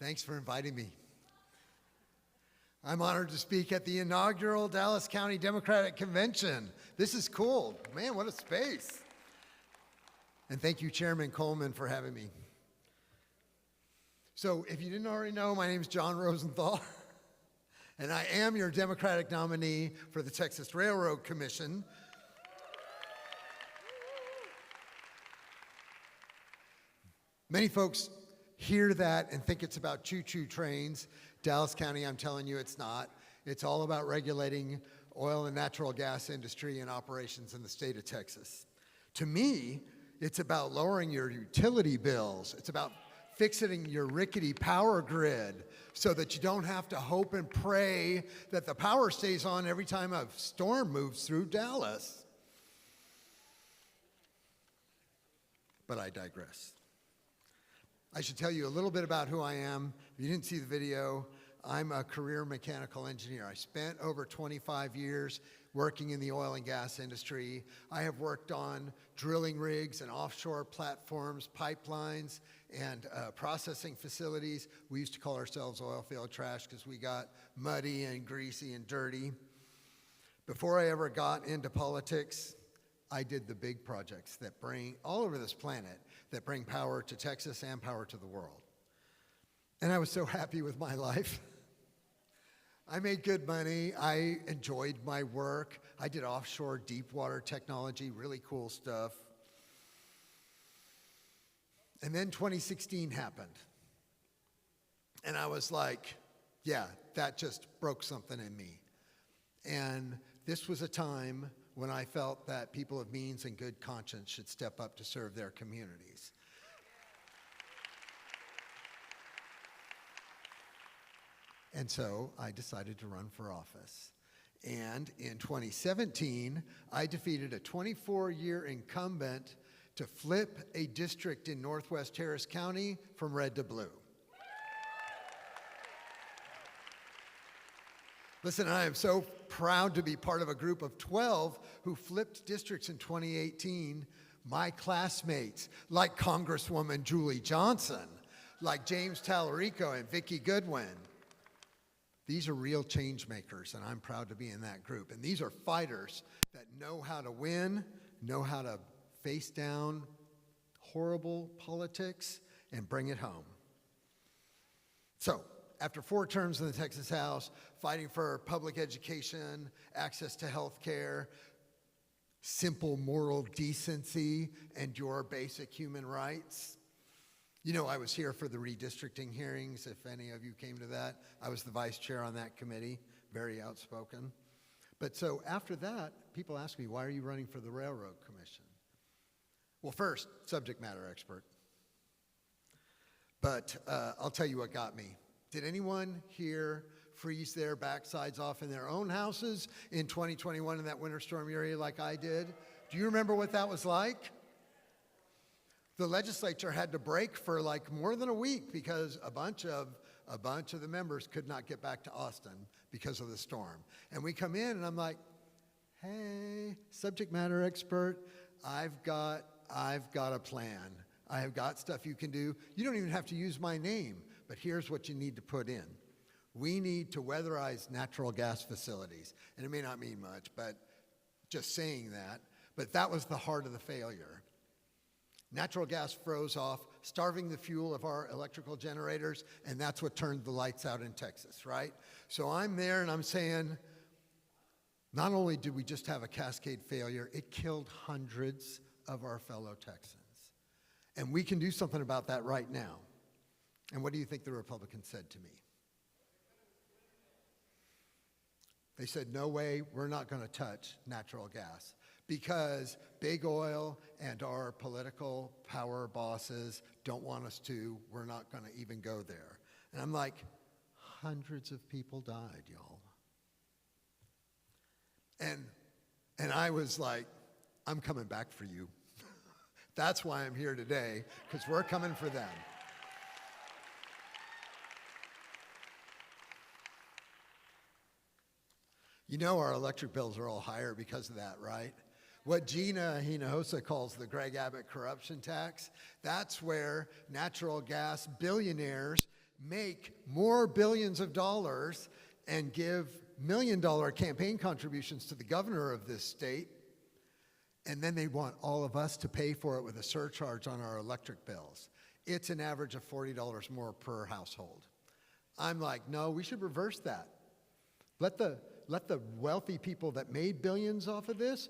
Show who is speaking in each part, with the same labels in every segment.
Speaker 1: Thanks for inviting me. I'm honored to speak at the inaugural Dallas County Democratic Convention. This is cool. Man, what a space. And thank you, Chairman Coleman, for having me. So if you didn't already know, my name is John Rosenthal, and I am your Democratic nominee for the Texas Railroad Commission. Many folks hear that and think it's about choo-choo trains. Dallas County, I'm telling you, it's not. It's all about regulating oil and natural gas industry and operations in the state of Texas. To me, it's about lowering your utility bills. It's about fixing your rickety power grid so that you don't have to hope and pray that the power stays on every time a storm moves through Dallas. But I digress. I should tell you a little bit about who I am. If you didn't see the video, I'm a career mechanical engineer. I spent over 25 years working in the oil and gas industry. I have worked on drilling rigs and offshore platforms, pipelines, and processing facilities. We used to call ourselves oil field trash because we got muddy and greasy and dirty. Before I ever got into politics, I did the big projects that bring, all over this planet, that bring power to Texas and power to the world. And I was so happy with my life. I made good money. I enjoyed my work. I did offshore deep water technology, really cool stuff. And then 2016 happened. And I was like, yeah, that just broke something in me. And this was a time when I felt that people of means and good conscience should step up to serve their communities. And so I decided to run for office. And in 2017, I defeated a 24-year incumbent to flip a district in Northwest Harris County from red to blue. Listen, I am so proud to be part of a group of 12 who flipped districts in 2018. My classmates, like Congresswoman Julie Johnson, like James Tallarico and Vicki Goodwin. These are real change makers, and I'm proud to be in that group. And these are fighters that know how to win, know how to face down horrible politics, and bring it home. So, after 4 terms in the Texas House, fighting for public education, access to health care, simple moral decency, and your basic human rights. You know, I was here for the redistricting hearings, if any of you came to that. I was the vice chair on that committee, very outspoken. But so after that, people ask me, why are you running for the Railroad Commission? Well, first, subject matter expert. But I'll tell you what got me. Did anyone here freeze their backsides off in their own houses in 2021 in that winter storm area like I did? Do you remember what that was like? The legislature had to break for like more than a week because a bunch of the members could not get back to Austin because of the storm. And we come in and I'm like, hey, subject matter expert, I've got a plan. I have got stuff you can do. You don't even have to use my name. But here's what you need to put in. We need to weatherize natural gas facilities. And it may not mean much, but just saying that. But that was the heart of the failure. Natural gas froze off, starving the fuel of our electrical generators, and that's what turned the lights out in Texas, right? So I'm there and I'm saying, not only did we just have a cascade failure, it killed hundreds of our fellow Texans. And we can do something about that right now. And what do you think the Republicans said to me? They said, no way, we're not going to touch natural gas because big oil and our political power bosses don't want us to. We're not going to even go there. And I'm like, hundreds of people died, y'all. And I was like, I'm coming back for you. That's why I'm here today, because we're coming for them. You know our electric bills are all higher because of that, right? What Gina Hinojosa calls the Greg Abbott corruption tax, that's where natural gas billionaires make more billions of dollars and give $1 million campaign contributions to the governor of this state, and then they want all of us to pay for it with a surcharge on our electric bills. It's an average of $40 more per household. I'm like, no, we should reverse that. Let the wealthy people that made billions off of this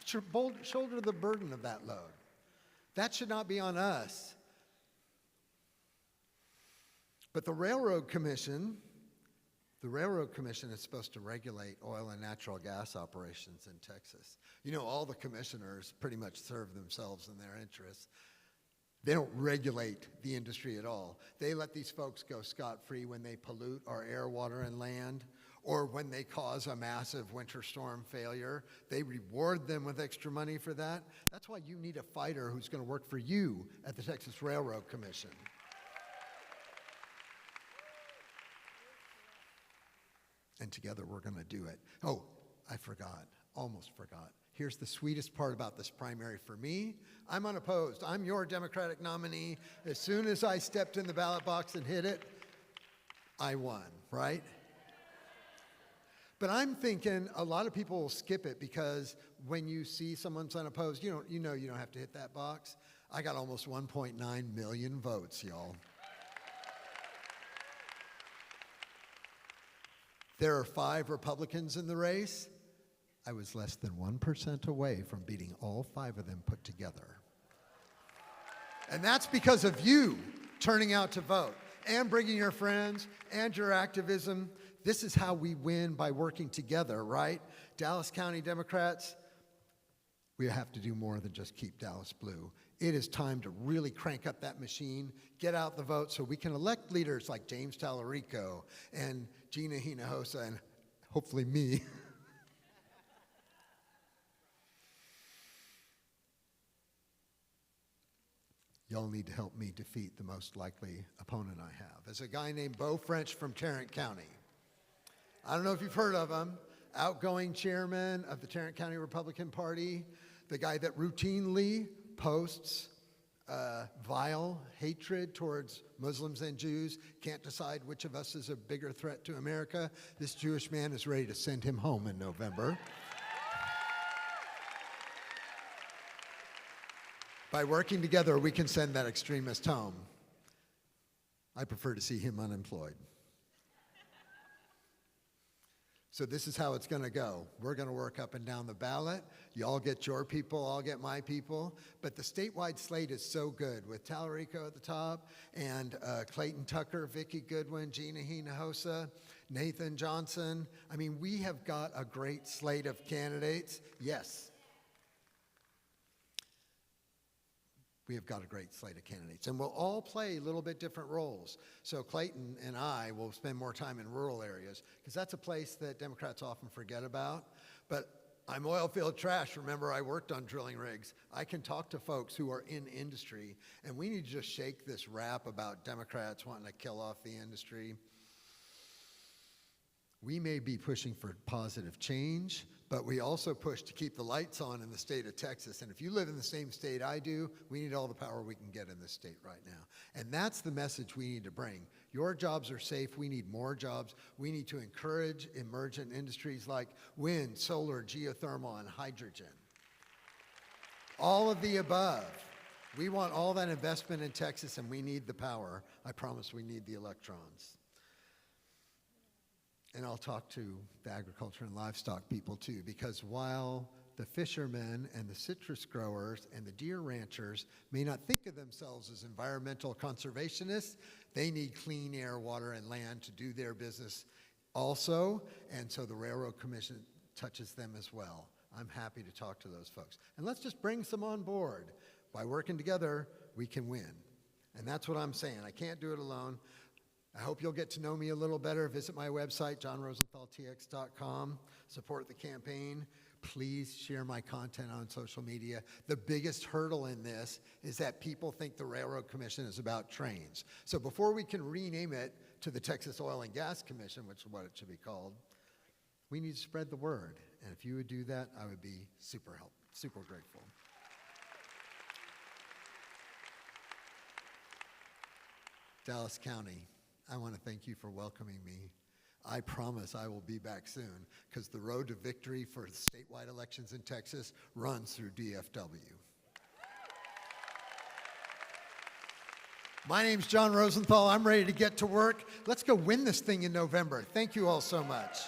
Speaker 1: shoulder the burden of that load. That should not be on us. But the Railroad Commission is supposed to regulate oil and natural gas operations in Texas. You know, all the commissioners pretty much serve themselves and their interests. They don't regulate the industry at all. They let these folks go scot-free when they pollute our air, water, and land, or when they cause a massive winter storm failure. They reward them with extra money for that. That's why you need a fighter who's going to work for you at the Texas Railroad Commission. And together we're going to do it. Oh, I forgot, almost forgot. Here's the sweetest part about this primary for me. I'm unopposed. I'm your Democratic nominee. As soon as I stepped in the ballot box and hit it, I won, right? But I'm thinking a lot of people will skip it because when you see someone's unopposed, you don't have to hit that box. I got almost 1.9 million votes, y'all. There are 5 Republicans in the race. I was less than 1% away from beating all 5 of them put together. And that's because of you turning out to vote and bringing your friends and your activism. This is how we win, by working together, right? Dallas County Democrats, we have to do more than just keep Dallas blue. It is time to really crank up that machine, get out the vote so we can elect leaders like James Tallarico and Gina Hinojosa and hopefully me. Y'all need to help me defeat the most likely opponent I have. There's a guy named Beau French from Tarrant County. I don't know if you've heard of him. Outgoing chairman of the Tarrant County Republican Party, the guy that routinely posts vile hatred towards Muslims and Jews, can't decide which of us is a bigger threat to America. This Jewish man is ready to send him home in November. By working together, we can send that extremist home. I prefer to see him unemployed. So this is how it's going to go. We're going to work up and down the ballot. Y'all get your people, I'll get my people. But the statewide slate is so good with Tallarico at the top and Clayton Tucker, Vicki Goodwin, Gina Hinojosa, Nathan Johnson. I mean, we have got a great slate of candidates. Yes. We have got a great slate of candidates, and we'll all play a little bit different roles. So Clayton and I will spend more time in rural areas because that's a place that Democrats often forget about. But I'm oil field trash. Remember, I worked on drilling rigs. I can talk to folks who are in industry, and we need to just shake this rap about Democrats wanting to kill off the industry. We may be pushing for positive change, but we also push to keep the lights on in the state of Texas. And if you live in the same state I do, we need all the power we can get in this state right now. And that's the message we need to bring. Your jobs are safe. We need more jobs. We need to encourage emergent industries like wind, solar, geothermal, and hydrogen. All of the above. We want all that investment in Texas, and we need the power. I promise we need the electrons. And I'll talk to the agriculture and livestock people too, because while the fishermen and the citrus growers and the deer ranchers may not think of themselves as environmental conservationists, they need clean air, water, and land to do their business also. And so the Railroad Commission touches them as well. I'm happy to talk to those folks. And let's just bring some on board. By working together, we can win. And that's what I'm saying. I can't do it alone. I hope you'll get to know me a little better. Visit my website, johnrosenthaltx.com. Support the campaign. Please share my content on social media. The biggest hurdle in this is that people think the Railroad Commission is about trains. So before we can rename it to the Texas Oil and Gas Commission, which is what it should be called, we need to spread the word. And if you would do that, I would be super grateful. Dallas County, I want to thank you for welcoming me. I promise I will be back soon because the road to victory for statewide elections in Texas runs through DFW. My name's John Rosenthal. I'm ready to get to work. Let's go win this thing in November. Thank you all so much.